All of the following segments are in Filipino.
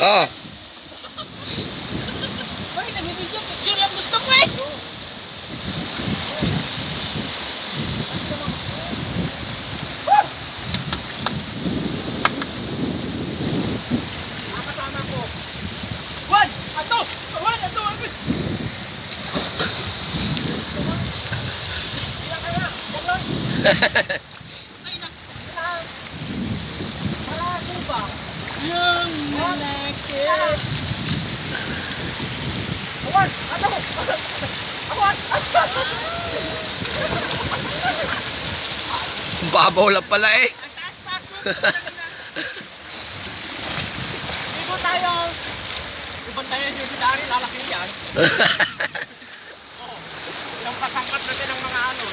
Oh. Ay, nag-video picture lang gusto ko eh. Kasama ko. Juan! Ato! Juan! Ato! Ilan kaya? Bulan! Ay na! Malaso ba? Yung lalaki! Juan! Ato! Juan! Babaw lang pala eh. Ang taas-taas mo! Ibo tayo! Ibantayan nyo si Dari, lalaki yan. Oo. Yung pasangkat natin ng mga ano.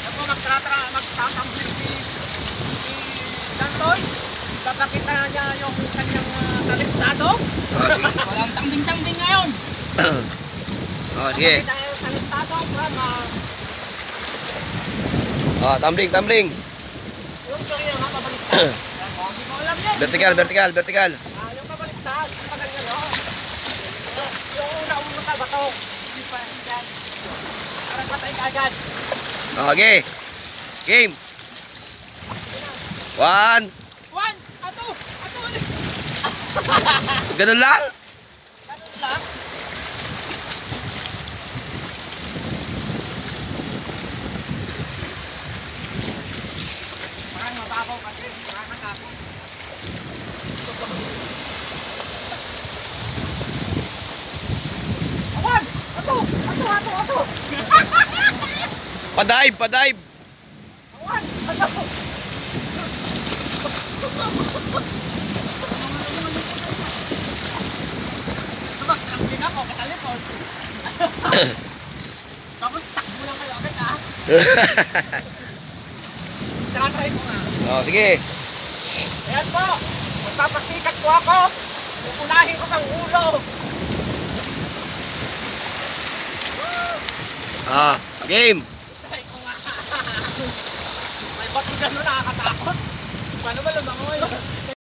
Ako magtatambling si Dantoy. Papakita niya yung kanyang talentado. Oh, sige. Walang tambing-tambing ngayon. Oh, sige. Papakita niya yung talentado. Oh, tumbling. Yung kanya mapabaliktad. Hindi mo alam yan. Vertical. Yung pabaliktad. Pag ganyan, oh. Yung una-una ka bato. Hindi pa yan. Parang patay ka agad. Okay. Game. 1. Juan! Ato! Ulit! Ganun lang? Ganun lang? Parang mababaw kasi. Parang nakakot. Juan! Ato! Padive. Juan! Ato! Tumaktrambling ako, katalikod. Tapos takbo lang kayo agad ah. Try ko nga. Oh, sige. Ayan po, magpapasikat po ako. Pupunahin ko ng ulo. Game. Try ko nga. May bato gano'n nakakatakot. Paano ba lumangoy?